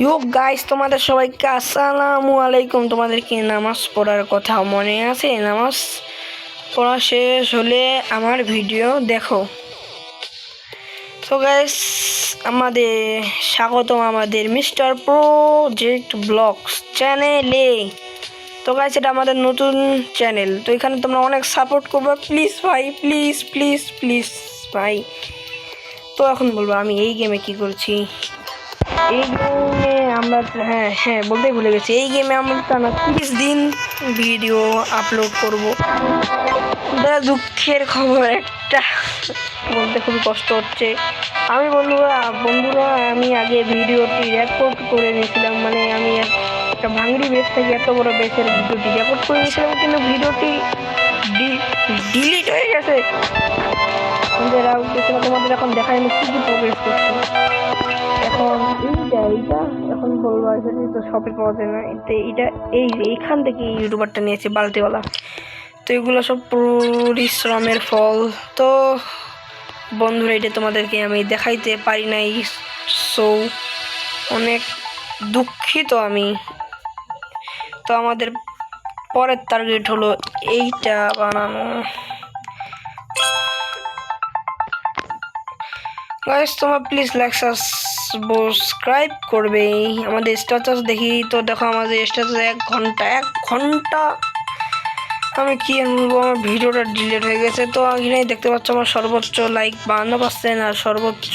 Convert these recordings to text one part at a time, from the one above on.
You guys, তোমাদের সবাইকে আসসালামু আলাইকুম। তোমাদেরকে নামাজ পড়ার কথা মনে আছে? নামাজ পড়া শেষ হলে আমার ভিডিও দেখো। তো গাইস, আমাদের স্বাগতম আমাদের মিস্টার প্রজেক্ট ব্লগস চ্যানেলে। তো গাইস, এটা আমাদের নতুন চ্যানেল। তো এখানে তোমরা অনেক সাপোর্ট করবে, প্লিজ ভাই, প্লিজ প্লিজ প্লিজ ভাই। তো এখন বলবো আমি এই গেমে কি করছি। এই গেমে আমরা বলতেই ভুলে গেছি, এই গেমে আমরা টানা 30 দিন ভিডিও আপলোড করব। দুঃখের খবর একটা, বলতে খুবই কষ্ট হচ্ছে। আমি বন্ধুরা আমি আগে ভিডিওটি রেকর্ড করে নিয়েছিলাম, মানে আমি একটা ভাঙড়ি বেস থেকে এত বড় বেসের ভিডিওটি রেকর্ড করে নিয়েছিলাম, কিন্তু ভিডিওটি ডিলিট হয়ে গেছে। তোমাদের এখন দেখায় আমি কি প্রোগ্রেস করছি। এখন এইটা এখন বলবো, তো শপে পাওয়া যায় না। এটা এইখান থেকে ইউটিউবারটা নিয়েছে বালতিওয়ালা। তো এগুলো সব পরিশ্রমের ফল। তো বন্ধুরা, এটা তোমাদেরকে আমি দেখাইতে পারি নাই, সো অনেক দুঃখিত আমি। তো আমাদের পরের টার্গেট হলো এইটা বানানো। গাইস, তোমরা প্লিজ লাইক সাবস্ক্রাইব করবে। আমাদের স্ট্যাটাস দেখি তো, দেখো আমাদের স্ট্যাটাস 1 ঘন্টা। আমি কি বলবো, আমার ভিডিওটা ডিলিট হয়ে গেছে। তো এখানেই দেখতে পাচ্ছ আমার সর্বোচ্চ লাইক 52%, আর সর্বোচ্চ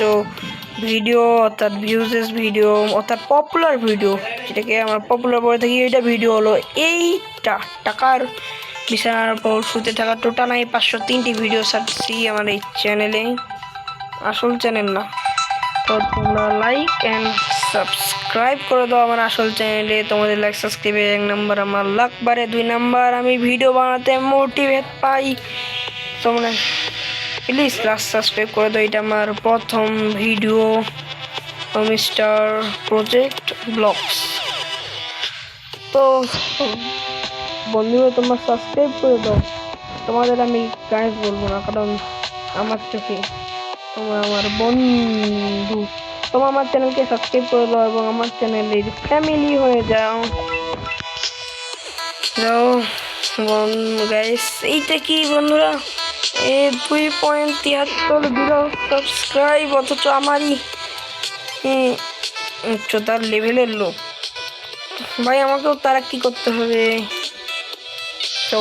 ভিডিও অর্থাৎ ভিউজেস ভিডিও অর্থাৎ পপুলার ভিডিও, যেটাকে আমার পপুলার বলে থাকি, এইটা ভিডিও হলো এইটা। টাকার বিছানার পর শুতে থাকা টোটাল আমি 503টি ভিডিও ছাড়ছি আমার এই চ্যানেলে, আসল চ্যানেল না। তো তোমরা লাইক অ্যান্ড সাবস্ক্রাইব করে দাও আমার আসল চ্যানেলে। তোমাদের লাইক সাবস্ক্রাইবে 1 নাম্বার আমার লাক বাড়ে, 2 নাম্বার আমি ভিডিও বানাতে মোটিভেট পাই। তোমরা প্লিজ লাইক সাবস্ক্রাইব করে দাও। এটা আমার প্রথম ভিডিও, মিস্টার প্রজেক্ট ব্লগস। তো বন্ধুরা, তোমরা সাবস্ক্রাইব করে দাও। তোমাদের আমি গাইজ বলবো না, কারণ আমার চোখে তোমরা আমার বন্ধু। তোমরা আমার চ্যানেলকে সাবস্ক্রাইব করে দাও এবং আমার চ্যানেলের ফ্যামিলি হয়ে যাও। গাইস, এইটা কি বন্ধুরা, 2.73 বিলিয়ন সাবস্ক্রাইব, অথচ আমারই উচ্চতার লেভেলের লোক। ভাই, আমাকেও তারাক্কি করতে হবে। তো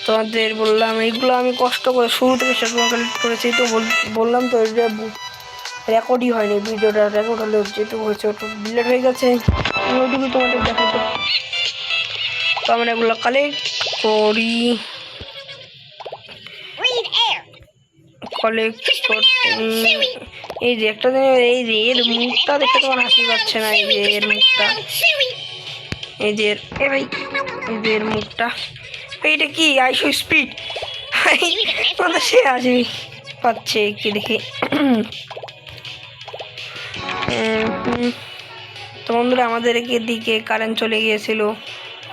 তোমাদের বললাম, এইগুলো আমি কষ্ট করে শুরু থেকে শেষ কালেক্ট করেছি। তো বললাম তো, রেকর্ডই হয়নি, ভিডিওটা রেকর্ড হলে যেটুকু হয়েছে ওটুকু ডিলিট হয়ে গেছে, ওইটুকু তোমাদের দেখাতে। তো আমরা এগুলো কালেক্ট করি, এই যে একটা দিন, এই যে এর মুখটা দেখে তোমার হাসি পাচ্ছে না, এই যে এর মুখটা, এই যে ভাই, এই যে এর মুখটা। এইটা কি আইসো স্পিড, সে আসবি পাচ্ছে কি দেখে। তো বন্ধুরা, আমাদের দিকে কারেন্ট চলে গিয়েছিল,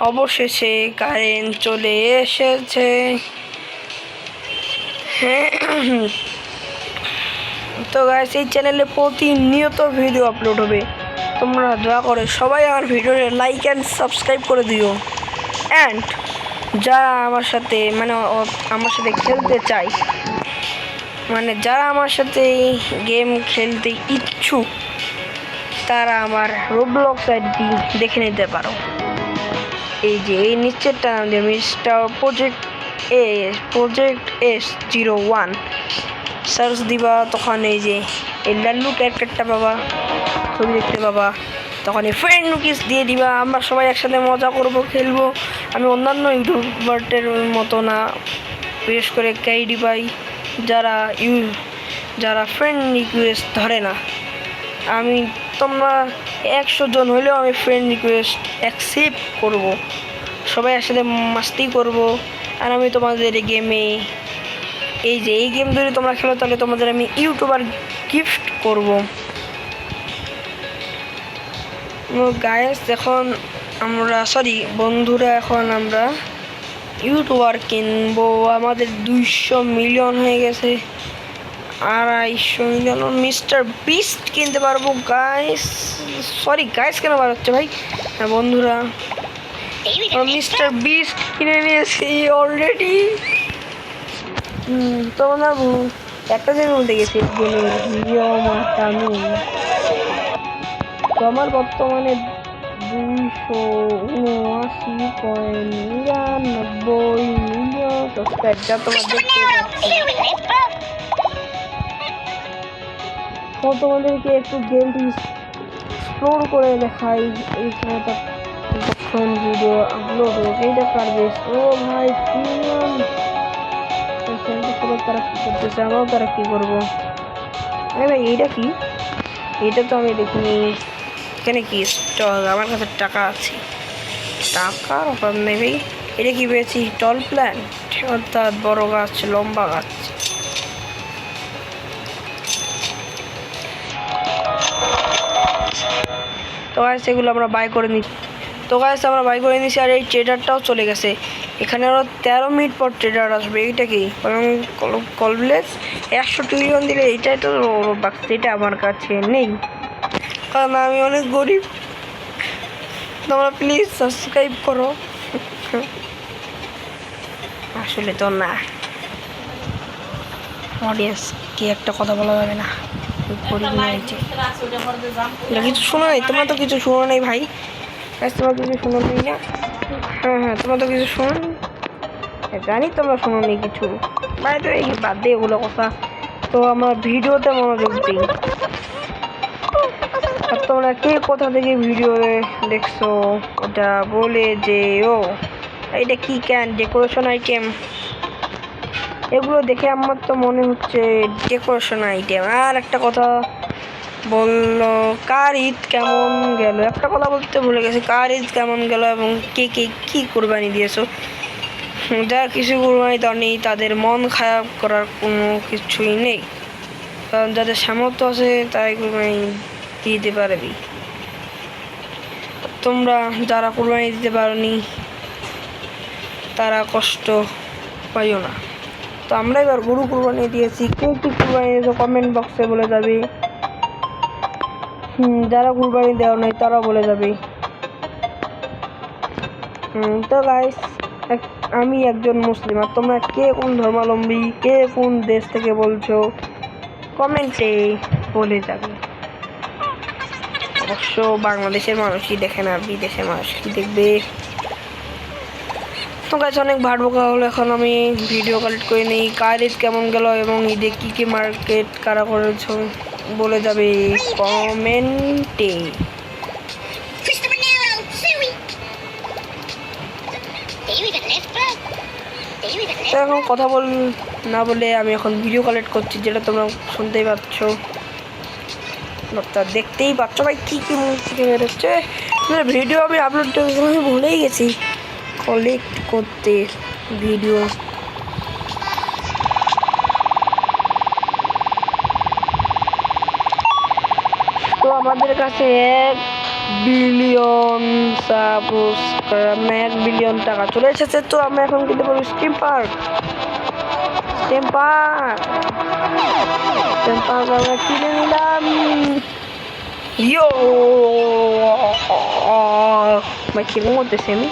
অবশেষে কারেন্ট চলে এসেছে। তো গাইস, এই চ্যানেলে প্রতিনিয়ত ভিডিও আপলোড হবে। তোমরা দয়া করে সবাই আমার ভিডিওতে লাইক অ্যান্ড সাবস্ক্রাইব করে দিও। অ্যান্ড যারা আমার সাথে আমার সাথে খেলতে চায়, যারা আমার সাথে গেম খেলতে ইচ্ছুক, তারা আমার রোবলক্স আইডি দেখে নিতে পারো। এই যে এই নিচেরটা নাম দিয়ে মিস্টার প্রজেক্ট S01 সার্চ দিবা, তখন এই যে এই লাল্লু ক্যারেক্টারটা পাবা, ছবি দেখতে পাবা। তখন এই ফ্রেন্ড রিকোয়েস্ট দিয়ে দিবা, আমরা সবাই একসাথে মজা করবো, খেলবো। আমি অন্যান্য ইউটিউবারদের মতো না, বিশেষ করে ক্যাইডি পাই, যারা ফ্রেন্ড রিকোয়েস্ট ধরে না। তোমরা 100 জন হলেও আমি ফ্রেন্ড রিকোয়েস্ট অ্যাকসেপ্ট করব, সবাই একসাথে মাস্তি করব। আর আমি তোমাদের গেমে, এই যে এই গেম যদি তোমরা খেলো, তাহলে তোমাদের আমি ইউটিউবার গিফট করব। গাইস, এখন বন্ধুরা, এখন আমরা ইউটিউবার কিনবো। আমাদের 200 মিলিয়ন হয়ে গেছে, 250 মিস্টার বিস্ট কিনতে পারবো গাইস। সরি গাইস কেন বার হচ্ছে ভাই, হ্যাঁ বন্ধুরা মিস্টার বিস্ট কিনে নিয়েছি অলরেডি। তো আমরা একটা জিনিস বলতে গেছি ভিডিও তো আমার বর্তমানে 279.99 মিলিয়ন সাবস্ক্রাইব, যা তোমার দেখতে তো তোমাদেরকে একটু গেমটি এক্সপ্লোর করে দেখাই। এই সময়টা যখন ভিডিও আপলোড হোক এইটা পারবে। ও ভাই প্রিমিয়াম সবাই তারা কি করতেছে, আমরাও তারা কি করবো। আরে ভাই এইটা কি, এটা তো আমি দেখিনি। এখানে কি স্টল, আমার কাছে টাকা আছে, টাকার অভাব নেই ভাই। এটা কি পেয়েছি, টল প্ল্যান্ট অর্থাৎ বড় গাছ, লম্বা গাছ। তো গাছ এগুলো আমরা বাই করে নিচ্ছি। তো গাছ আমরা বাই করে নিচ্ছি। আর এই ট্রেডারটাও চলে গেছে। এখানে আরও 13 মিনিট পর ট্রেডার আসবে। এইটা কি কলব্লেস 100 ট্রিলিয়ন দিলে এইটাই তো বাক্স, এটা আমার কাছে নেই কারণ আমি অনেক গরিব। তোমরা প্লিজ সাবস্ক্রাইব করো। আসলে তো না, অডিয়েন্স কি একটা কথা বলা যাবে না, কিছু শোনো নাই, তোমরা তো কিছু শোনো নাই ভাই, তোমরা কিছু শোনো নি না। হ্যাঁ তোমরা তো কিছু শোনো নি, জানি তোমরা শোনো নি কিছু ভাই। তো এই বাদ দিয়ে এগুলো কথা, তো আমার ভিডিওতে মনোযোগ দিই। আর তোমরা কে কোথা থেকে ভিডিও দেখছো ওটা বলে যে ও এটা কি ক্যান ডেকোরেশন আইটেম, এগুলো দেখে আমার তো মনে হচ্ছে ডেকোরেশন আইটেম। আর একটা কথা বললো, কার ঈদ কেমন গেল, একটা কথা বলতে ভুলে গেছে, কার ঈদ কেমন গেল এবং কে কে কী কোরবানি দিয়েছো। যার কিছু কোরবানি দেওয়া নেই তাদের মন খারাপ করার কোনো কিছুই নেই, কারণ যাদের সামর্থ্য আছে তাই কোরবানি দিতে পারবি। তোমরা যারা কোরবানি দিতে পারোনি তারা কষ্ট পাইও না। তো আমরা এবার গরু কোরবানি দিয়েছি, কে কী কোরবানি দিয়েছো কমেন্ট বক্সে বলে যাবে। যারা কোরবানি দেওয়া নাই তারাও বলে যাবে। তো গাইস আমি একজন মুসলিম, আর তোমরা কে কোন ধর্মাবলম্বী, কে কোন দেশ থেকে বলছো কমেন্টে বলে যাবে। অবশ্য বাংলাদেশের মানুষই দেখে না, বিদেশের মানুষ কি দেখবে। তো গাছ অনেক ভাট বোকা হলো, এখন আমি ভিডিও কালেক্ট করে নিই কার ঈদ কেমন গেল এবং ঈদে কী কী মার্কেট কারা করেছো বলে যাবে কমেন্টে। তো এখন কথা না বলে আমি এখন ভিডিও কালেক্ট করছি, যেটা তোমরা শুনতেই পাচ্ছ, দেখতেই পাচ্ছ ভাই কী কী মুখে বেরোচ্ছে। ভিডিও আমি আপলোড আমি ভুলেই গেছি কালেক্ট করতে ভিডিও। তো আমাদের কাছে 1 বিলিয়ন সাবস্ক্রাইব, 1 বিলিয়ন টাকা চলে এসেছে। তো আমরা এখন কিনতে পারবো স্টিম পার্ক আমরা কিনে নিলাম। ইয়ো ভাই কেমন করতেছি আমি,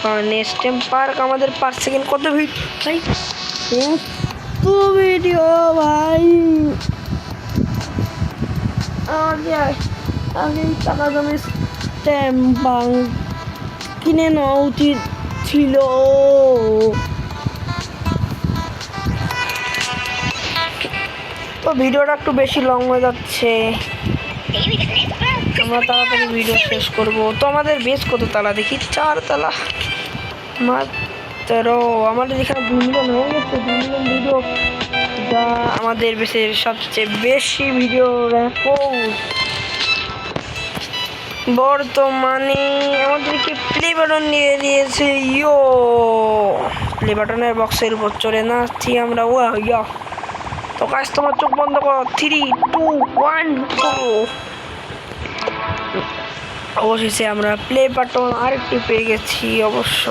কারণ স্টেম পার্ক আমাদের পার সেকেন্ড কত ভিডিও ভাই, আগে টাকা দামে স্ট্যাম্প কিনে নেওয়া উচিত ছিল। তো ভিডিওটা একটু বেশি লং হয়ে যাচ্ছে, আমরা তাড়াতাড়ি ভিডিও শেষ করব। তো আমাদের বেশ কত তালা দেখি, 4 তালা মাত্র। আমাদের এখানে 2 মিলিয়ন হয়ে গেছে, 2 মিলিয়ন ভিডিও, যা আমাদের বেশের সবচেয়ে বেশি ভিডিও রেকর্ড। বর্তমানে আমাদেরকে প্লে বাটন দিয়ে দিয়েছে। ইয়ো প্লে বাটনের বক্সের উপর চলে নাচছি আমরা। ও ইয়া, তো কাজ তোমার চোখ বন্ধ করো, 3, 2, 1 গো। অবশেষে আমরা প্লে বাটন আরেকটি পেয়ে গেছি, অবশ্য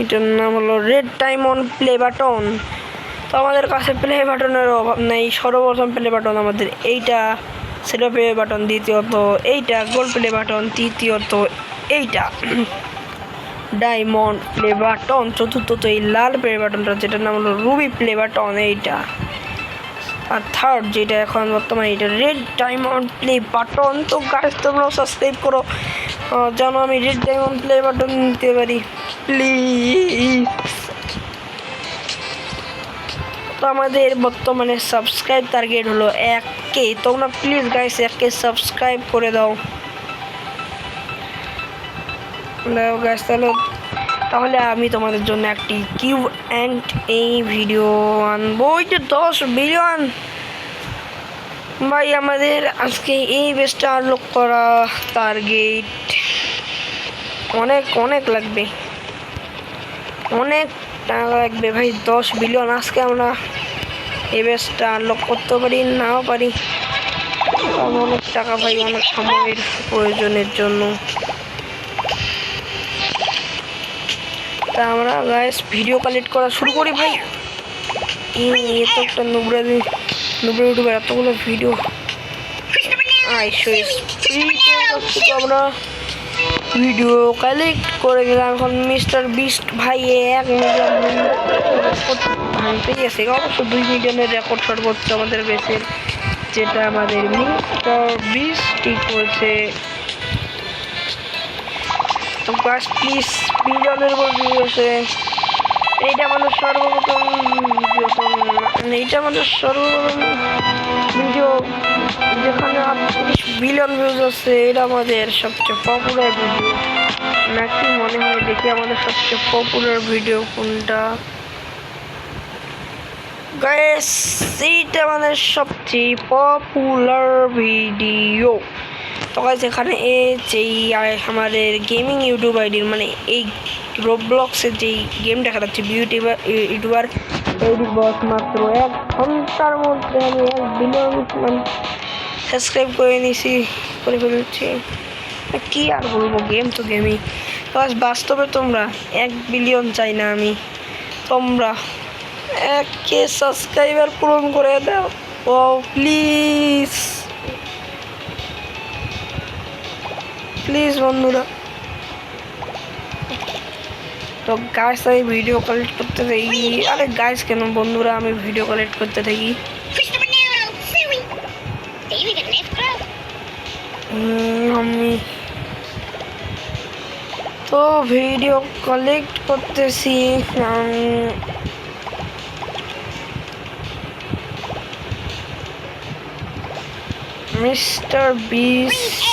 এটার নাম হলো রেড ডায়মন্ড প্লে বাটন। তো আমাদের কাছে প্লে বাটনের অভাব নেই। সর্বপ্রথম প্লে বাটন আমাদের এইটা, সিলভার প্লে বাটন দ্বিতীয়ত, এইটা গোল্ড প্লে বাটন তৃতীয়ত, এইটা ডায়মন্ড প্লে বাটন চতুর্থত, এই লাল প্লে বাটনটা যেটার নাম হলো রুবি প্লে বাটন এইটা, আর থার্ড যেটা এখন বর্তমানে এটা রেড ডায়মন্ড প্লে বাটন। তো গাইস তোমরাও সাবস্ক্রাইব করো যেন আমি রেড ডায়মন্ড প্লে বাটন নিতে পারি প্লিজ। তো আমাদের বর্তমানে সাবস্ক্রাইব টার্গেট হলো 1K। তোমরা প্লিজ গাইস 1K সাবস্ক্রাইব করে দাও গাইস। তাহলে আমি তোমাদের জন্য একটি কিউ অ্যান্ড এই ভিডিও আনবো। ওই যে 10 বিলিয়ন ভাই, আমাদের আজকে এই বেসটা আনলক করা টার্গেট অনেক অনেক লাগবে, অনেক টাকা লাগবে ভাই। 10 বিলিয়ন আজকে আমরা এই বেসটা আনলক করতে পারি নাও পারি, অনেক টাকা ভাই, অনেক সময়ের প্রয়োজনের জন্য। তা আমরা গাইস ভিডিও কালেক্ট করা শুরু করি ভাই। এত একটা নুবরা ইউটিউবের এতগুলো ভিডিও আমরা ভিডিও কালেক্ট করে দিলাম। এখন মিস্টার বিস্ট ভাই 1 মিলিয়ন ভাঙতে গেছে, অবশ্য 2 মিলিয়নের রেকর্ড সর্বোচ্চ আমাদের বেসের, যেটা আমাদের মিস্টার বিস্টই করেছে। তো গাছ প্লিজ বিলিয়নের উপর দিয়েছে। এইটা আমাদের সর্বপ্রথম ভিডিও, এইটা আমাদের সর্বপ্রথম ভিডিও যেখানে 38 বিলিয়ন ভিউজ আছে। এটা আমাদের সবচেয়ে পপুলার ভিডিও নাকি মনে হয়, দেখি আমাদের সবচেয়ে পপুলার ভিডিও কোনটা। গাইস এইটা আমাদের সবচেয়ে পপুলার ভিডিও। তো গাইস এখানে যেই আমাদের গেমিং ইউটিউব আইডির মানে এই রোবলক্সের যেই গেম দেখা যাচ্ছে ইউটিউবার এইডির বস মাত্র 1 ঘন্টার মধ্যে আমি 1 বিলিয়ন সাবস্ক্রাইব করে ফেলছি। কি আর বলবো, গেম তো গেমই। তো বাস্তবে তোমরা 1 বিলিয়ন চাই না আমি, তোমরা 1K সাবস্ক্রাইবার পূরণ করে দাও ও প্লিজ প্লিজ বন্ধুরা। তো গাইস আমি ভিডিও কালেক্ট করতে থাকি, আরে গাইস কেন বন্ধুরা, আমি ভিডিও কালেক্ট করতে থাকি। আমি তো ভিডিও কালেক্ট করতেছি। মিস্টার বিস্ট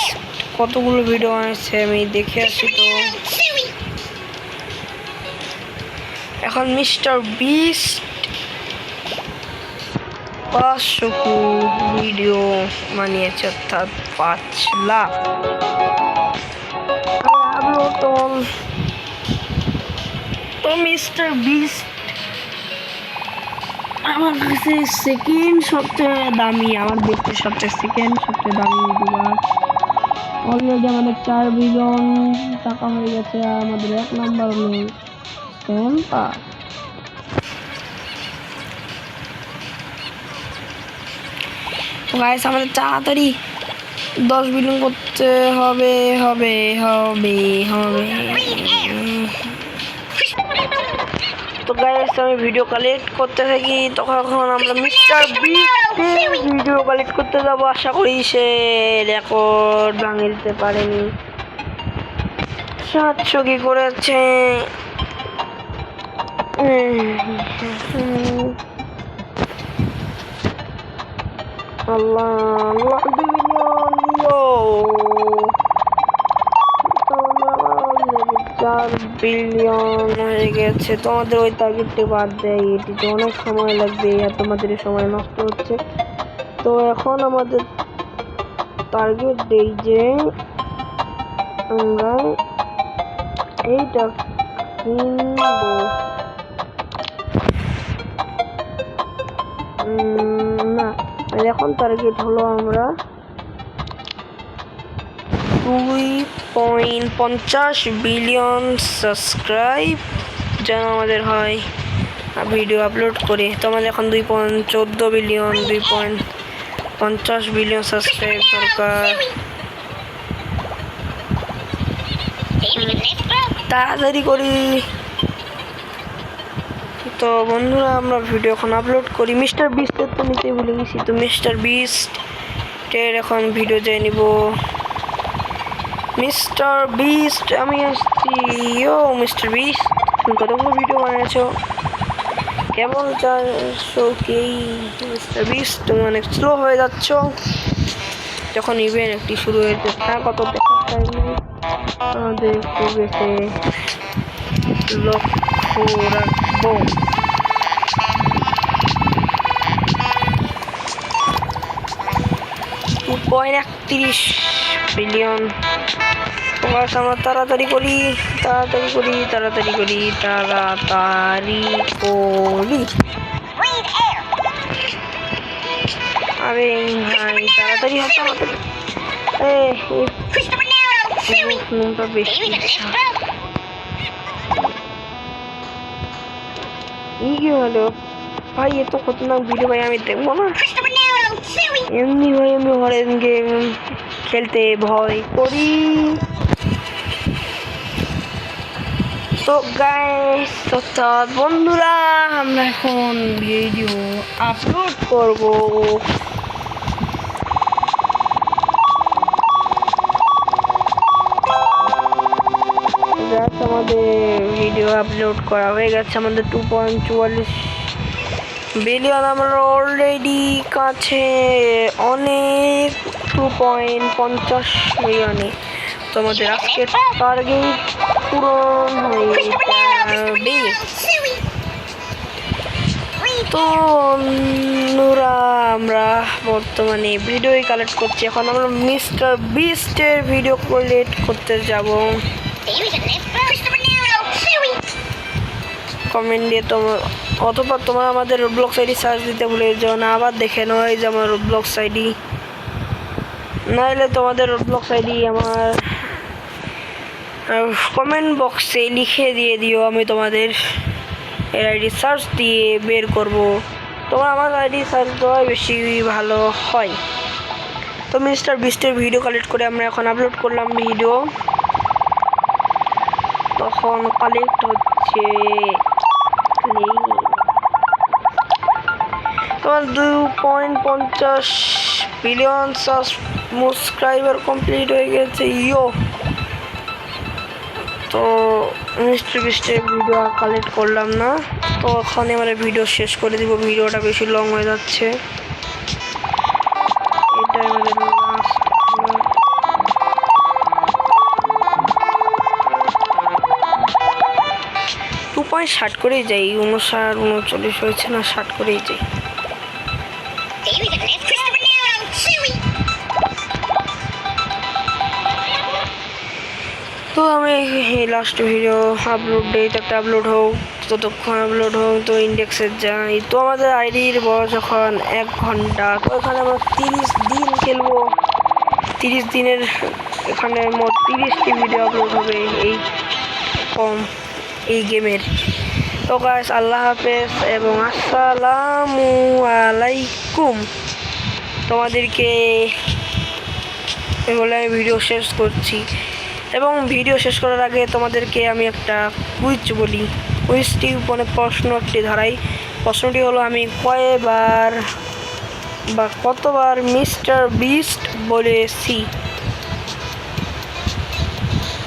কতগুলো ভিডিও আছে আমি দেখে আসি। তো এখন মিস্টার বিস্ট 500 ভিডিও বানিয়েছে, অর্থাৎ 5 লাখ। তো মিস্টার বিস্ট আমার কাছে সেকেন্ড সবচেয়ে দামি, আমার দেখতে সেকেন্ড সবচেয়ে দামি ইউটিউবার। অলরেডি আমাদের 4 বিলিয়ন টাকা হয়ে গেছে, আর আমাদের 1 নাম্বার হলো স্ট্যাম্পার। গাইস আমাদের তাড়াতাড়ি 10 বিলিয়ন করতে হবে। তো গাইস আমি ভিডিও কালেক্ট করতে থাকি, তখন আমরা মিস্টার বিস্টের ভিডিও কালেক্ট করতে যাবো। আশা করি সে রেকর্ড ভাঙিয়ে দিতে পারেনি। 700 কি করেছে, আল্লাহ 4 বিলিয়ন হয়ে গেছে। তোমাদের ওই টার্গেটটি বাদ দেয়, এটিতে অনেক সময় লাগবে, আর তোমাদের সময় নষ্ট হচ্ছে। তো এখন আমাদের টার্গেট দেই যে আমরা এইটা কিনবো। না, এখন টার্গেট হলো আমরা 2.50 বিলিয়ন সাবস্ক্রাইব যেন আমাদের হয়। ভিডিও আপলোড করি। তোমাদের এখন 2.14 বিলিয়ন 2.50 বিলিয়ন সাবস্ক্রাইব দরকার। তাড়াতাড়ি করি। তো বন্ধুরা আমরা ভিডিও এখন আপলোড করি। মিস্টার বিস্টের তো নিতেই ভুলে গেছি, তো মিস্টার বিস্টের এখন ভিডিও যাই নিব। মিস্টার বিস্ট আমি আসছি। ও মিস্টার বিস্ট, তুমি কতগুলো ভিডিও বানিয়েছো? কেবল 400 কেই। মিস্টার বিস্ট তুমি অনেক স্লো হয়ে যাচ্ছ। যখন ইভেন্ট একটি শুরু হয়েছে তা কত দেখার টাইমে আমাদের বেশি লক্ষ্য রাখবো। $2.31 বিলিয়ন। আমরা তাড়াতাড়ি করি। আরে ভাই তাড়াতাড়ি হচ্ছে আমাদের। বেশি কি হলো ভাই? এত খতরনাক ভিডিও ভাই আমি দেখবো না। এমনি ভাই আমি হরেন গেম খেলতে ভয় করি। তো গাইস বন্ধুরা আমরা এখন ভিডিও আপলোড করব। আমাদের ভিডিও আপলোড করা হয়ে গেছে। আমাদের 2.44 বিলিয়ন আমরা অলরেডি কাছে অনেক 2.50 মিলিয়নে। তো আমাদের আজকের টার্গেট পূরণ হয়ে যাবে। তো বন্ধুরা আমরা বর্তমানে ভিডিও কালেক্ট করছি। এখন আমরা মিস্টার বিস্টের ভিডিও কালেক্ট করতে যাব। কমেন্ট দিয়ে অথবা তোমরা আমাদের রোবলক্স আইডি সার্চ দিতে ভুলে যাও না। আবার দেখে নাও এই যে আমার রোবলক্স আইডি, নাহলে তোমাদের রোবলক্স আইডি আমার কমেন্ট বক্সে লিখে দিয়ে দিও। আমি তোমাদের এর আইডি সার্চ দিয়ে বের করব। তোমরা আমার আইডি সার্চ দেওয়া বেশি ভালো হয়। তো মিস্টার বিস্টের ভিডিও কালেক্ট করে আমরা এখন আপলোড করলাম ভিডিও। তখন কালেক্ট হচ্ছে তোমার 2.50 বিলিয়ন সাবস্ক্রাইবার কমপ্লিট হয়ে গেছে। তো মিস্টার বিস্টের ভিডিও কালেক্ট করলাম না, তো ওখানে আমরা ভিডিও শেষ করে দিব। ভিডিওটা বেশি লং হয়ে যাচ্ছে। এটা আমাদের লাস্ট। 2.60 করেই যাই। 59 হয়েছে না, 60 করেই যাই। তো আমি লাস্ট ভিডিও আপলোড ডেট একটা আপলোড হোক, ততক্ষণ আপলোড হোক। তো ইন্ডেক্সে যাই। তো আমাদের আইডির বয়স যখন 1 ঘন্টা, তো এখানে আমরা 30 দিন খেলবো। 30 দিনের এখানে মোট 30টি ভিডিও আপলোড হবে এই গেমের। তো গাইস আল্লাহ হাফেজ এবং আসসালামু আলাইকুম। তোমাদেরকে বলে আমি ভিডিও শেষ করছি। এবং ভিডিও শেষ করার আগে তোমাদেরকে আমি একটা কুইজ বলি। কুইজটি অনেক প্রশ্ন একটি ধারাই। প্রশ্নটি হলো আমি কতবার মিস্টার বিস্ট বলেছি।